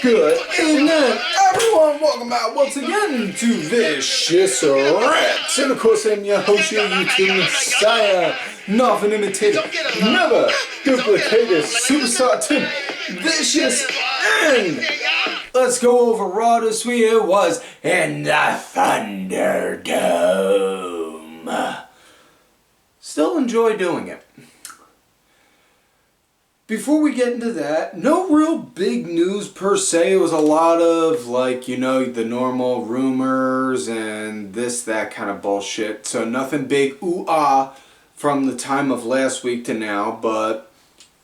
Good evening, everyone. Welcome back once again to Vicious Rants. And of course, I'm your host, your YouTube Messiah. Nothing imitated, never duplicated. Superstar Tim Vicious. And let's go over Raw this week. It was in the ThunderDome. Still enjoy doing it. Before we get into that, no real big news per se. It was a lot of, like, you know, the normal rumors and this, that kind of bullshit. So nothing big ooh-ah from the time of last week to now. But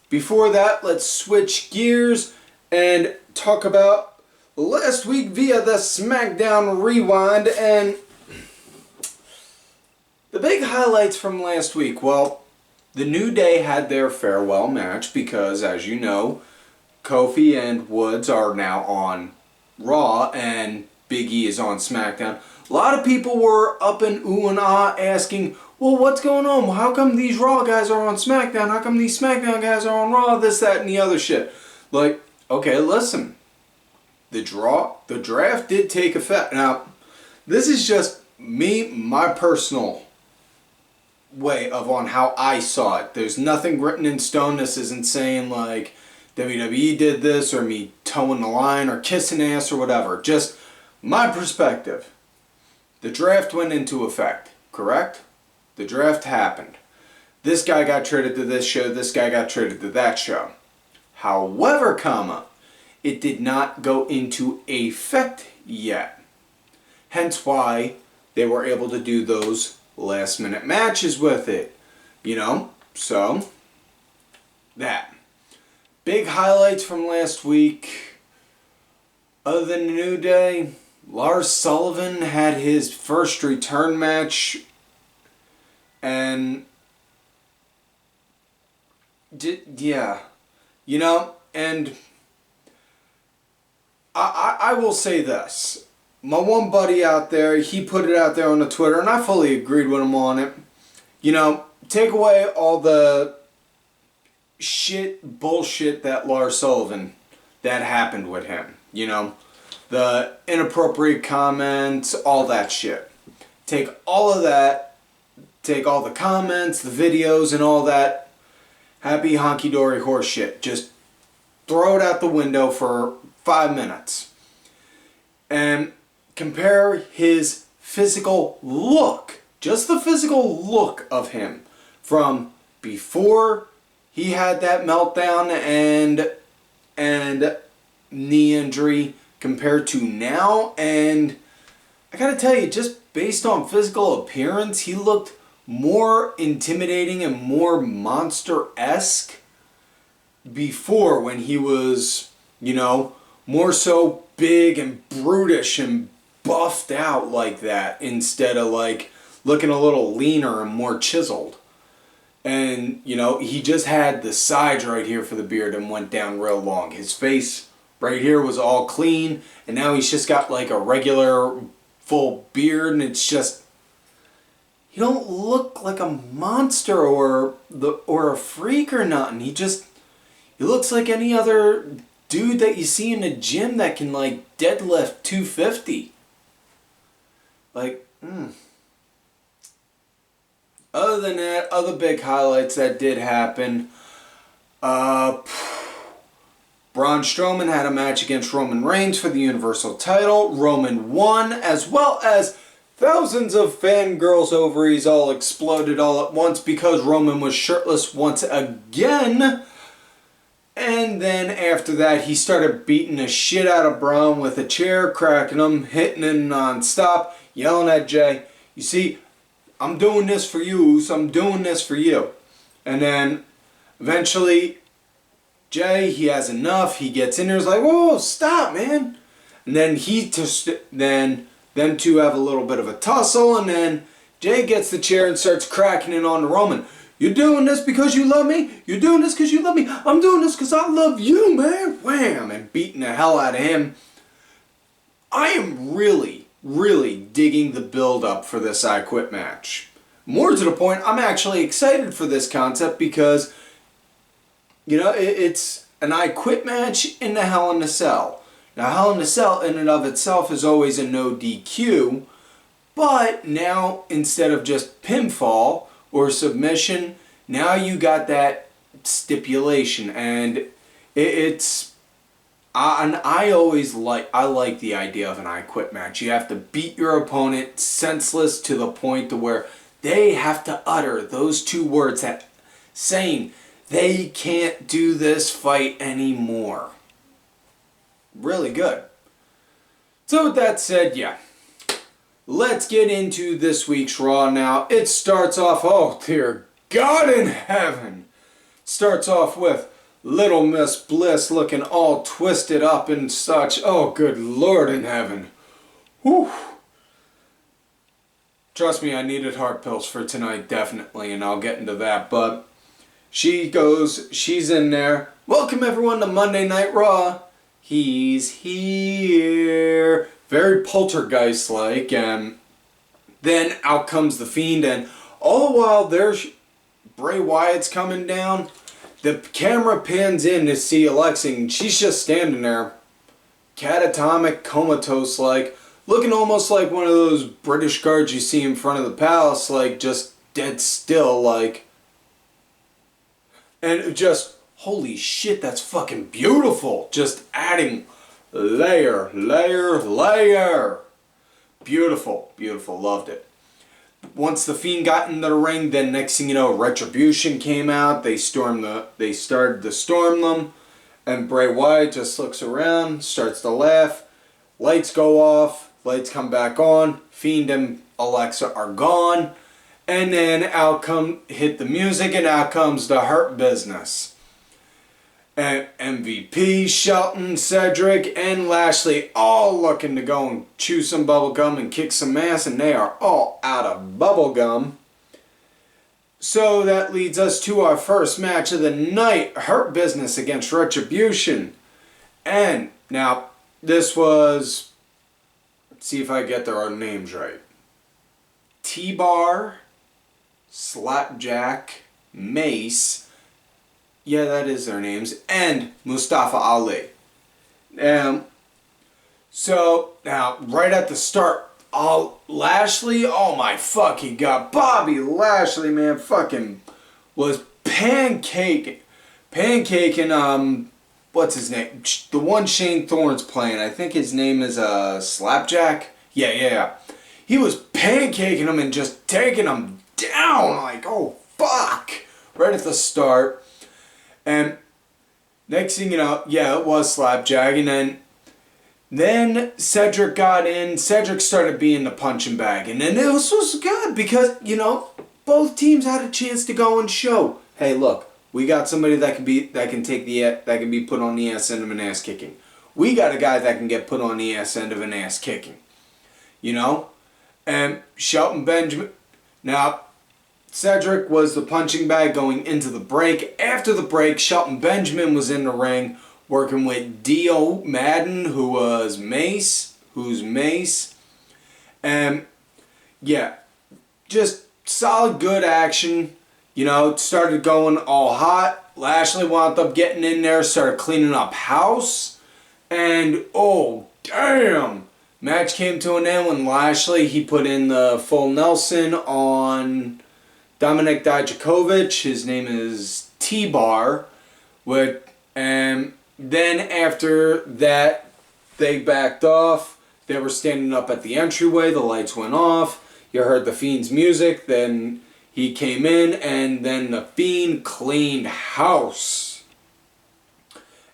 before that, let's switch gears and talk about last week via the SmackDown Rewind. And the big highlights from last week, well, the New Day had their farewell match because, as you know, Kofi and Woods are now on Raw and Big E is on SmackDown. A lot of people were up in ooh and ah asking, well, what's going on? How come these Raw guys are on SmackDown? How come these SmackDown guys are on Raw? This, that, and the other shit. Like, okay, listen. The draft did take effect. Now, this is just me, my personal way of on how I saw it. There's nothing written in stone. This isn't saying like WWE did this or me towing the line or kissing ass or whatever. Just my perspective. The draft went into effect, correct? The draft happened. This guy got traded to this show, this guy got traded to that show. However, it did not go into effect yet. Hence why they were able to do those last minute matches with it, you know. So that big highlights from last week. Other than the New Day, Lars Sullivan had his first return match, and yeah, you know. And I will say this. My one buddy out there, he put it out there on the Twitter, and I fully agreed with him on it. You know, take away all the bullshit that Lars Sullivan, that happened with him. You know, the inappropriate comments, all that shit. Take all of that, take all the comments, the videos, and all that happy honky-dory horse shit. Just throw it out the window for 5 minutes. And compare his physical look, just the physical look of him from before he had that meltdown and knee injury compared to now. And I gotta tell you, just based on physical appearance, he looked more intimidating and more monster-esque before, when he was, you know, more so big and brutish and buffed out like that, instead of like looking a little leaner and more chiseled. And you know, he just had the sides right here for the beard and went down real long. His face right here was all clean, and now he's just got like a regular full beard, and it's just, he don't look like a monster or a freak or nothing. He looks like any other dude that you see in the gym that can like deadlift 250. Like, Other than that, other big highlights that did happen. Braun Strowman had a match against Roman Reigns for the Universal title. Roman won, as well as thousands of fangirls' ovaries all exploded all at once because Roman was shirtless once again. And then after that, he started beating the shit out of Braun with a chair, cracking him, hitting him non-stop, yelling at Jay, you see, I'm doing this for you, so I'm doing this for you. And then eventually, Jay, he has enough. He gets in there, he's like, whoa, stop, man. And then them two have a little bit of a tussle, and then Jay gets the chair and starts cracking it on the Roman. You're doing this because you love me? You're doing this because you love me? I'm doing this because I love you, man. Wham! And beating the hell out of him. I am really digging the build-up for this I Quit match. More to the point, I'm actually excited for this concept because You know, it's an I Quit match in the Hell in a Cell. Now, Hell in a Cell in and of itself is always a no DQ, but now instead of just pinfall or submission, now you got that stipulation, and it's and I like the idea of an I Quit match. You have to beat your opponent senseless to the point to where they have to utter those two words that saying they can't do this fight anymore. Really good. So with that said, yeah. Let's get into this week's Raw now. It starts off, oh dear God in heaven. Starts off with Little Miss Bliss looking all twisted up and such. Oh good Lord in heaven. Whew. Trust me, I needed heart pills for tonight, definitely, and I'll get into that, but she's in there. Welcome everyone to Monday Night Raw. He's here. Very poltergeist-like, and then out comes the Fiend, and all the while there's Bray Wyatt's coming down. The camera pans in to see Alexa, and she's just standing there, catatonic, comatose-like, looking almost like one of those British guards you see in front of the palace, like just dead still, like. And just, holy shit, that's fucking beautiful. Just adding layer, layer, layer. Beautiful, beautiful, loved it. Once the Fiend got into the ring, then next thing you know, Retribution came out. They started to storm them, and Bray Wyatt just looks around, starts to laugh. Lights go off, lights come back on. Fiend and Alexa are gone, and then hit the music, and out comes the Hurt Business. And MVP, Shelton, Cedric, and Lashley all looking to go and chew some bubblegum and kick some ass, and they are all out of bubblegum. So that leads us to our first match of the night, Hurt Business against Retribution. And now, this was, let's see if I get their names right. T-Bar, Slapjack, Mace, yeah, that is their names, and Mustafa Ali. So, now, right at the start, Lashley, oh my fucking god, Bobby Lashley, man, fucking was pancaking, what's his name? The one Shane Thorne's playing, I think his name is Slapjack? Yeah. He was pancaking him and just taking him down, like, oh fuck, right at the start. And next thing you know, yeah, it was Slapjack, and then Cedric got in. Cedric started being the punching bag, and then this was good because, you know, both teams had a chance to go and show, hey, look, we got somebody that can be put on the ass end of an ass kicking. We got a guy that can get put on the ass end of an ass kicking, you know, and Shelton Benjamin. Now, Cedric was the punching bag going into the break. After the break, Shelton Benjamin was in the ring working with Dio Madden, who's Mace. And yeah, just solid good action. You know, it started going all hot. Lashley wound up getting in there, started cleaning up house. And oh, damn. Match came to an end when Lashley, he put in the full Nelson on Dominik Dijakovic. His name is T-Bar. And then after that, they backed off. They were standing up at the entryway. The lights went off. You heard the Fiend's music. Then he came in, and then the Fiend cleaned house.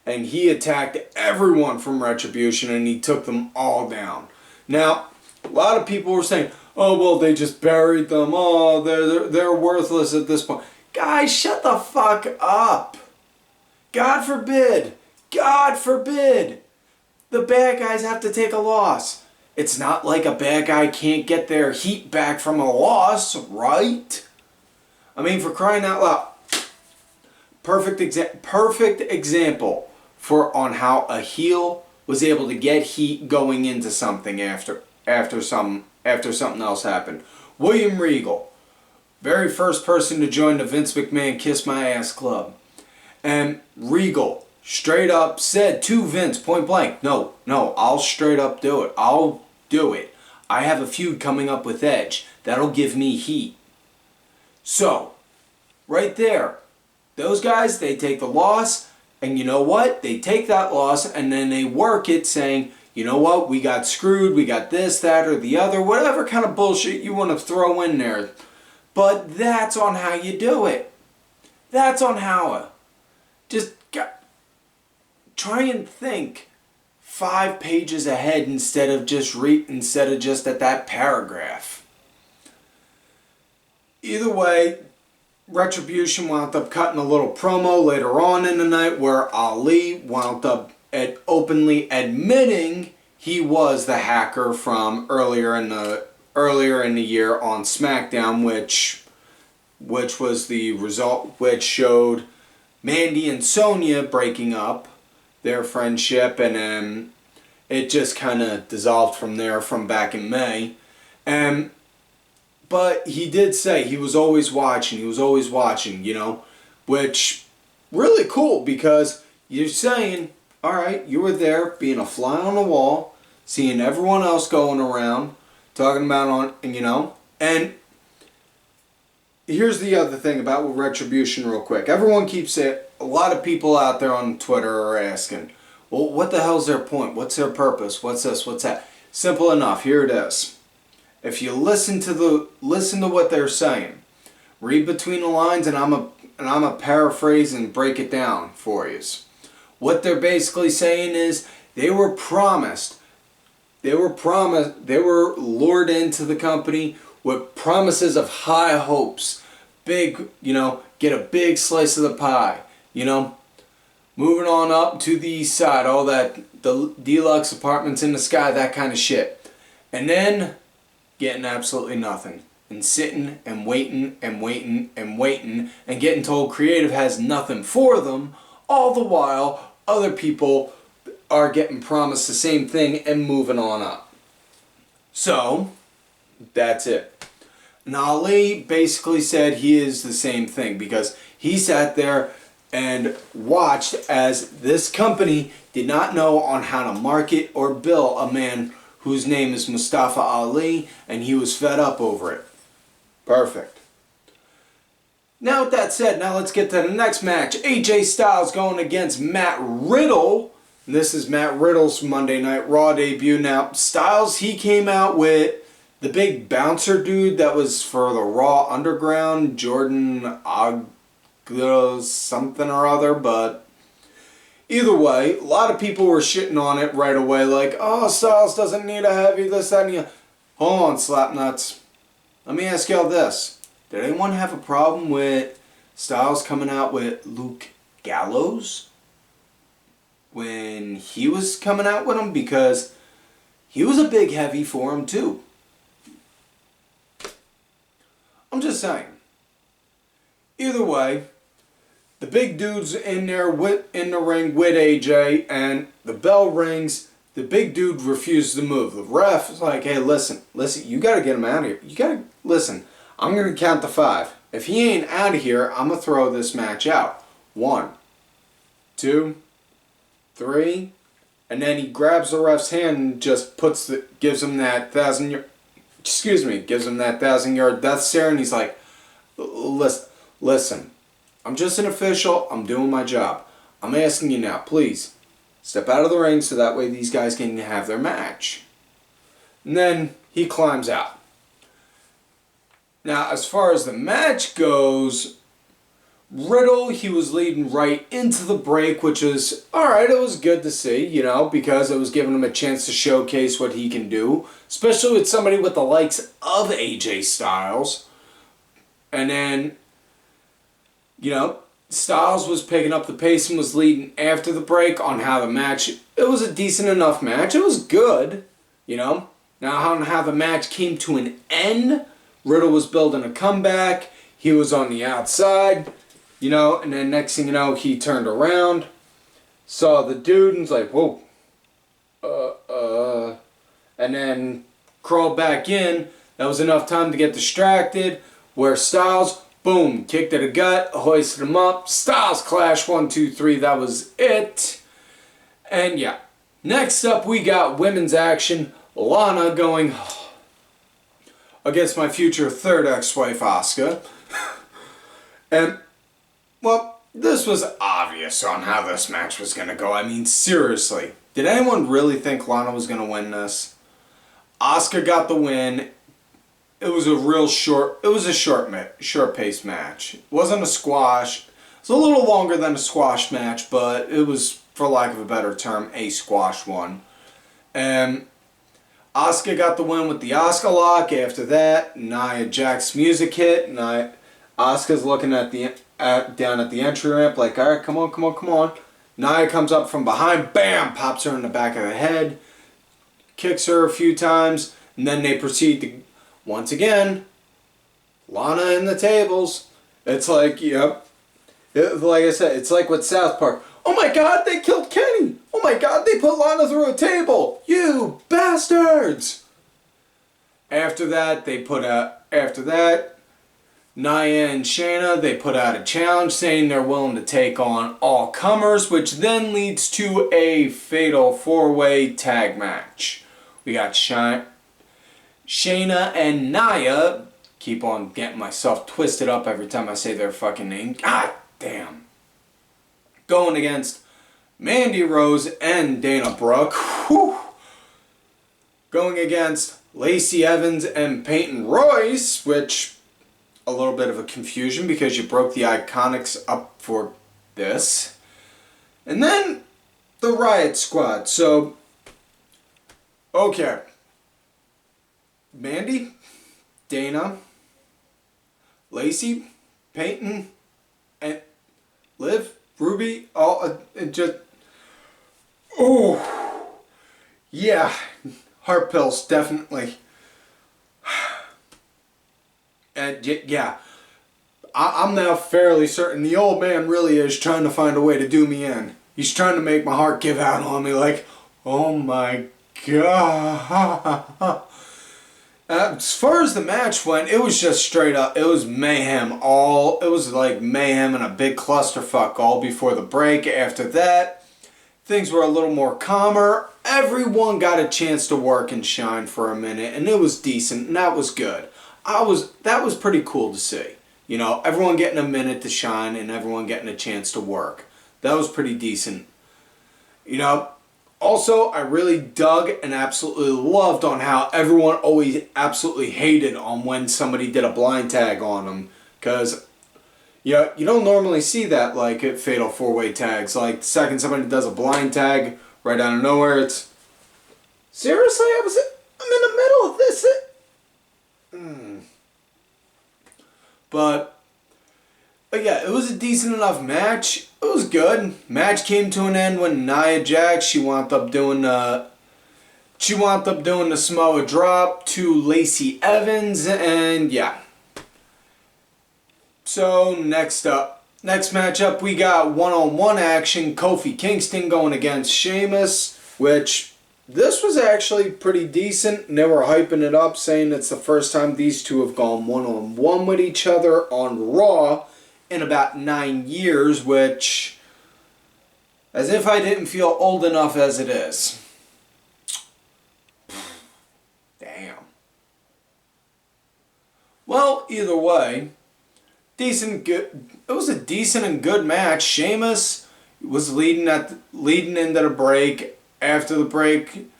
And he attacked everyone from Retribution, and he took them all down. Now, a lot of people were saying, oh, well, they just buried them. Oh, they're worthless at this point. Guys, shut the fuck up. God forbid. The bad guys have to take a loss. It's not like a bad guy can't get their heat back from a loss, right? I mean, for crying out loud. Perfect example on how a heel was able to get heat going into something after something else happened. William Regal, very first person to join the Vince McMahon Kiss My Ass Club. And Regal straight up said to Vince point blank, no, I'll straight up do it. I'll do it. I have a feud coming up with Edge. That'll give me heat. So, right there, those guys, they take the loss, and you know what? They take that loss and then they work it saying, you know what? We got screwed, we got this, that, or the other, whatever kind of bullshit you want to throw in there. But that's on how you do it. That's on how. Just try and think 5 pages ahead instead of just at that paragraph. Either way, Retribution wound up cutting a little promo later on in the night where Ali wound up openly admitting he was the hacker from earlier in the year on SmackDown, which was the result, which showed Mandy and Sonya breaking up their friendship, and then it just kind of dissolved from there from back in May. But he did say he was always watching, you know, which really cool because you're saying, all right, you were there being a fly on the wall, seeing everyone else going around, talking about and here's the other thing about Retribution real quick. Everyone keeps saying, a lot of people out there on Twitter are asking, well, what the hell's their point? What's their purpose? What's this? What's that? Simple enough. Here it is. If you listen to what they're saying, read between the lines, and I'm a paraphrase and break it down for you. What they're basically saying is they were lured into the company with promises of high hopes, big, get a big slice of the pie, moving on up to the east side, all that, the deluxe apartments in the sky, that kind of shit. And then getting absolutely nothing. And sitting and waiting and waiting and waiting and getting told creative has nothing for them, all the while other people are getting promised the same thing and moving on up. So, that's it. And Ali basically said he is the same thing because he sat there and watched as this company did not know on how to market or bill a man whose name is Mustafa Ali, and he was fed up over it. Perfect. Now with that said, now let's get to the next match. AJ Styles going against Matt Riddle. This is Matt Riddle's Monday Night Raw debut. Now, Styles, he came out with the big bouncer dude that was for the Raw Underground, Jordan Oglo something or other, but either way, a lot of people were shitting on it right away, like, oh, Styles doesn't need a heavy, this, that, and the other. Hold on, Slapnuts. Let me ask y'all this. Did anyone have a problem with Styles coming out with Luke Gallows when he was coming out with him? Because he was a big heavy for him, too. I'm just saying. Either way, the big dude's in there in the ring with AJ, and the bell rings. The big dude refuses to move. The ref is like, hey, listen, you got to get him out of here. You got to, listen, I'm going to count to 5. If he ain't out of here, I'm going to throw this match out. 1, 2, 3, and then he grabs the ref's hand and just gives him that 1,000-yard death stare, and he's like, listen, I'm just an official. I'm doing my job. I'm asking you now, please, step out of the ring so that way these guys can have their match. And then he climbs out. Now, as far as the match goes, Riddle, he was leading right into the break, which is, alright, it was good to see, because it was giving him a chance to showcase what he can do, especially with somebody with the likes of AJ Styles. And then, Styles was picking up the pace and was leading after the break on how the match, it was a decent enough match. It was good, Now on how the match came to an end, Riddle was building a comeback. He was on the outside, and then next thing you know, he turned around, saw the dude, and was like, whoa, and then crawled back in. That was enough time to get distracted, where Styles, Boom, kick to the gut, hoisted him up. Styles Clash, 1, 2, 3, that was it. And yeah, next up we got women's action. Lana going against my future third ex-wife, Asuka. And, well, this was obvious on how this match was going to go. I mean, seriously, did anyone really think Lana was going to win this? Asuka got the win. It was a short-paced match. It wasn't a squash. It was a little longer than a squash match, but it was, for lack of a better term, a squash one. And Asuka got the win with the Asuka lock. After that, Nia Jax's music hit. Asuka's looking at down at the entry ramp like, all right, come on, come on, come on. Nia comes up from behind, bam, pops her in the back of the head, kicks her a few times, and then they proceed to, once again, Lana in the tables. It's like, yep. Like I said, it's like with South Park. Oh my God, they killed Kenny. Oh my God, they put Lana through a table. You bastards. After that, Nia and Shayana, they put out a challenge saying they're willing to take on all comers, which then leads to a fatal 4-way tag match. We got Shayna and Nia. Keep on getting myself twisted up every time I say their fucking name. God damn. Going against Mandy Rose and Dana Brooke. Whew. Going against Lacey Evans and Peyton Royce, which a little bit of a confusion because you broke the Iconics up for this. And then the Riott Squad. So, okay. Mandy, Dana, Lacey, Peyton, and Liv, Ruby, all just, oh, yeah, heart pills, definitely. And yeah, I'm now fairly certain the old man really is trying to find a way to do me in. He's trying to make my heart give out on me like, oh my God. As far as the match went, it was just straight up, it was mayhem. It was like mayhem and a big clusterfuck all before the break. After that, things were a little more calmer. Everyone got a chance to work and shine for a minute, and it was decent, and that was good. That was pretty cool to see. You know, everyone getting a minute to shine and everyone getting a chance to work. That was pretty decent. You know, also, I really dug and absolutely loved on how everyone always absolutely hated on when somebody did a blind tag on them. Because, yeah, you don't normally see that like at Fatal 4-Way tags. Like, the second somebody does a blind tag right out of nowhere, it's, seriously? I'm in the middle of this. But yeah, it was a decent enough match. It was good. Match came to an end when Nia Jax, she wound up doing the Samoa drop to Lacey Evans, and yeah. So next matchup, we got one-on-one action. Kofi Kingston going against Sheamus, which this was actually pretty decent. And they were hyping it up, saying it's the first time these two have gone one-on-one with each other on Raw in about 9 years, which, as if I didn't feel old enough as it is. Damn. Well, either way, it was a decent and good match. Sheamus was leading into the break. After the break,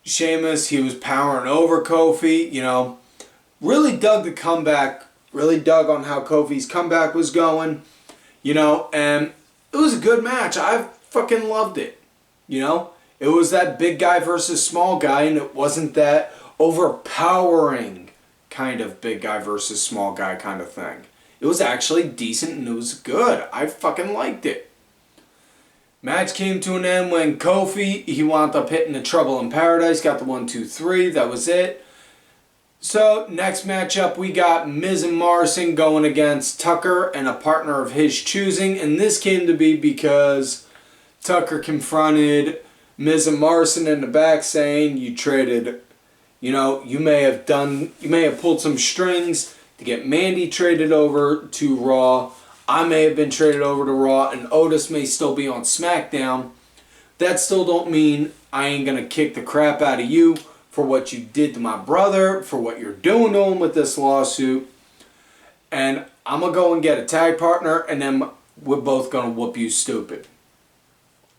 Sheamus, he was powering over Kofi, you know. Really dug the comeback. Really dug on how Kofi's comeback was going, you know. And it was a good match. I fucking loved it, you know. It was that big guy versus small guy, and it wasn't that overpowering kind of big guy versus small guy kind of thing. It was actually decent and it was good. I fucking liked it. Match came to an end when Kofi, he wound up hitting the Trouble in Paradise, got the 1, 2, 3, that was it. So, next matchup, we got Miz and Morrison going against Tucker and a partner of his choosing, and this came to be because Tucker confronted Miz and Morrison in the back saying, you traded, you know, you may have pulled some strings to get Mandy traded over to Raw. I may have been traded over to Raw, and Otis may still be on SmackDown. That still don't mean I ain't gonna kick the crap out of you for what you did to my brother, for what you're doing to him with this lawsuit. And I'm gonna go and get a tag partner, and then we're both gonna whoop you stupid.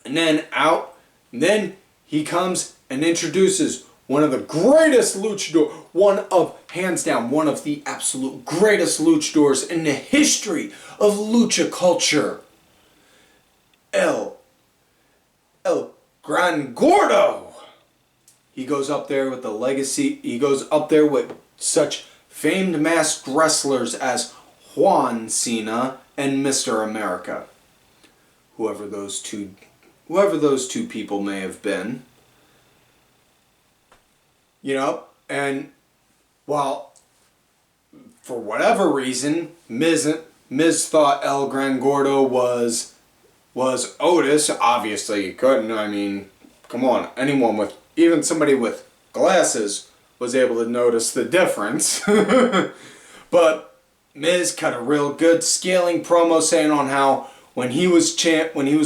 And then he comes and introduces one of the greatest luchadors, hands down, one of the absolute greatest luchadors in the history of lucha culture. El Gran Gordo. He goes up there with the legacy. He goes up there with such famed masked wrestlers as Juan Cena and Mr. America. Whoever those two people may have been. You know, and while for whatever reason Miz thought El Gran Gordo was Otis, obviously he couldn't. I mean, come on, even somebody with glasses was able to notice the difference. But Miz cut a real good scaling promo saying on how when he was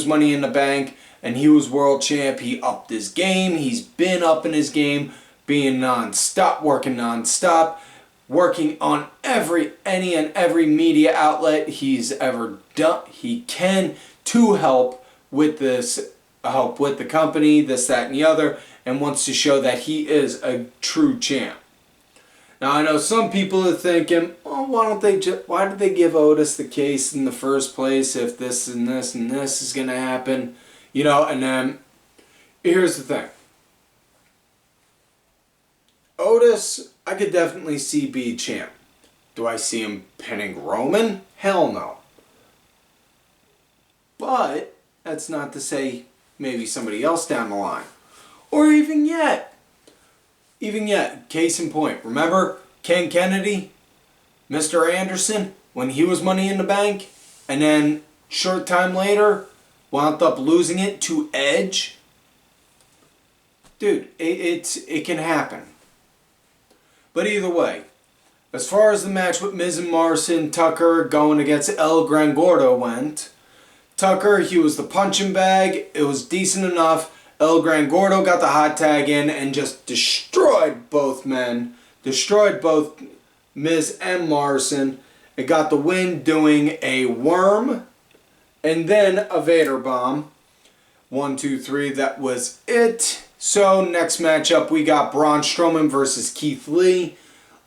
Money in the Bank and he was world champ, he upped his game. He's been upping his game, being non-stop, working on any and every media outlet he's ever done. He can to help with the company, this, that, and the other, and wants to show that he is a true champ. Now I know some people are thinking, oh, why did they give Otis the case in the first place if this and this and this is gonna happen? You know, and then here's the thing. Otis, I could definitely see be champ. Do I see him pinning Roman? Hell no. But that's not to say maybe somebody else down the line. Or even yet, case in point, remember Ken Kennedy, Mr. Anderson, when he was Money in the Bank, and then short time later, wound up losing it to Edge? Dude, it can happen. But either way, as far as the match with Miz and Morrison, Tucker going against El Gran Gordo went, Tucker, he was the punching bag. It was decent enough. El Gran Gordo got the hot tag in and just destroyed both men. Destroyed both Miz and Morrison. It got the win doing a worm and then a Vader bomb. 1, 2, 3, that was it. So next matchup we got Braun Strowman versus Keith Lee.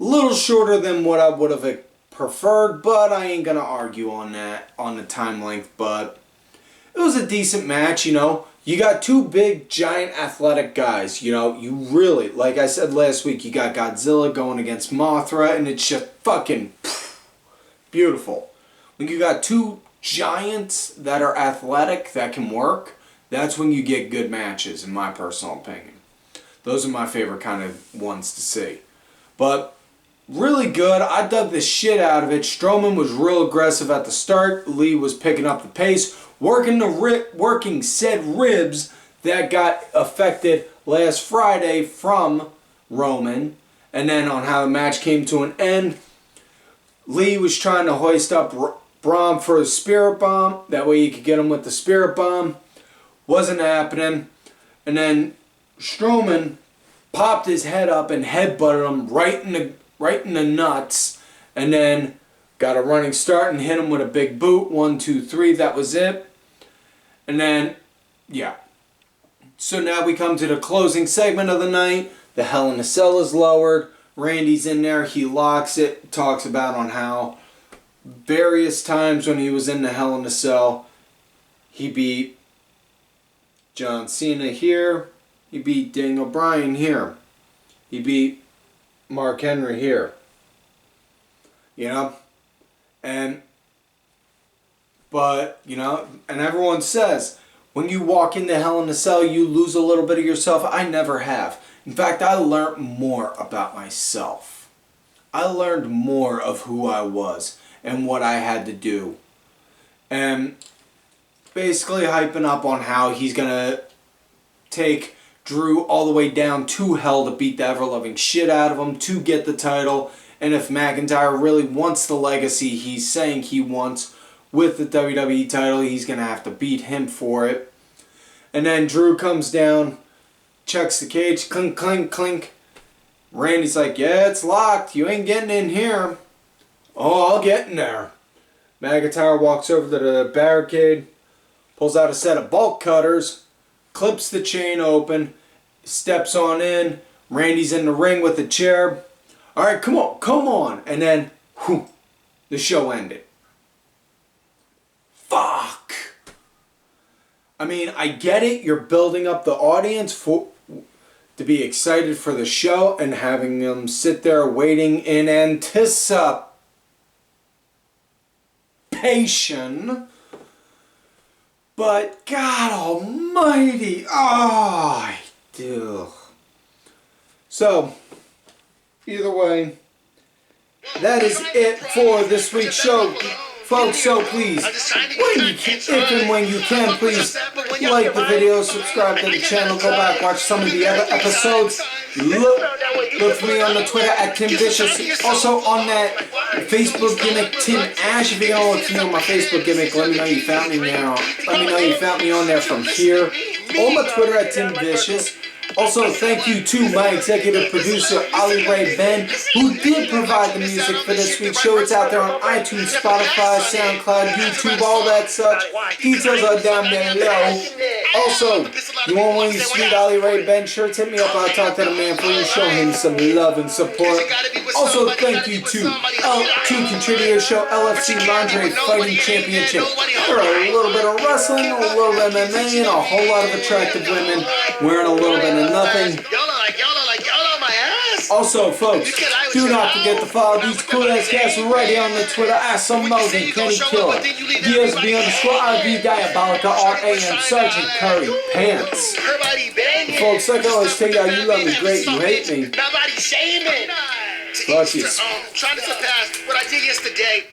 A little shorter than what I would have preferred, but I ain't gonna argue on that, on the time length, but it was a decent match, you know. You got two big, giant, athletic guys, you know. You really, like I said last week, you got Godzilla going against Mothra, and it's just fucking beautiful. When you got two giants that are athletic, that can work, that's when you get good matches, in my personal opinion. Those are my favorite kind of ones to see. But really good. I dug the shit out of it. Strowman was real aggressive at the start. Lee was picking up the pace, working said ribs that got affected last Friday from Roman. And then on how the match came to an end, Lee was trying to hoist up Braun for a spirit bomb. That way he could get him with the spirit bomb. Wasn't happening. And then Strowman popped his head up and headbutted him right in the nuts. And then got a running start and hit him with a big boot. 1, 2, 3. That was it. And then, yeah. So now we come to the closing segment of the night. The Hell in a Cell is lowered. Randy's in there. He locks it. Talks about on how various times when he was in the Hell in a Cell, he beat John Cena here. He beat Daniel Bryan here. He beat Mark Henry here. You know? But, you know, and everyone says, when you walk into Hell in a Cell, you lose a little bit of yourself. I never have. In fact, I learned more about myself. I learned more of who I was and what I had to do. And basically hyping up on how he's going to take Drew all the way down to hell to beat the ever-loving shit out of him to get the title and if McIntyre really wants the legacy he's saying he wants with the WWE title, he's going to have to beat him for it. And then Drew comes down, checks the cage, clink, clink, clink. Randy's like, yeah, it's locked. You ain't getting in here. Oh, I'll get in there. McIntyre walks over to the barricade, pulls out a set of bolt cutters, clips the chain open, steps on in. Randy's in the ring with the chair. All right, come on, come on. And then, whew, the show ended. Fuck. I mean, I get it. You're building up the audience to be excited for the show and having them sit there waiting in anticipation. But God almighty. Oh, I do. So, either way, that is it for this week's show, folks. So please, if and when you can, please like the video, subscribe to the channel, go back, watch some of the other episodes. Look for me on the Twitter at Tim Vicious. Also on that Facebook gimmick, Tim Ash. If you don't look for me on my Facebook gimmick, let me know you found me now. Let me know you found me on there from here. On my Twitter at Tim Vicious. Also, thank you to my executive producer, Ollie Ray Ben, who did provide the music for this week's show. It's out there on iTunes, Spotify, SoundCloud, YouTube, all that such. Details are down below. Also, you want one of these sweet Ollie Ray Ben shirts? Hit me up. I'll talk to the man for you. Show him some love and support. Also, thank you to L2 Contributor Show, LFC Lingerie Fighting Championship. For a little bit of wrestling, a little bit of MMA, and a whole lot of attractive women wearing a little bit of nothing. Also, folks, do not forget to follow these cool ass guys right here on the Twitter at Mosin, Kenny Killer, DSB_RV Diabolica RA, and Sergeant Curry Pants. Folks, like I always tell y'all, you love me great, you hate me. Fuck you. Trying to surpass what I did yesterday.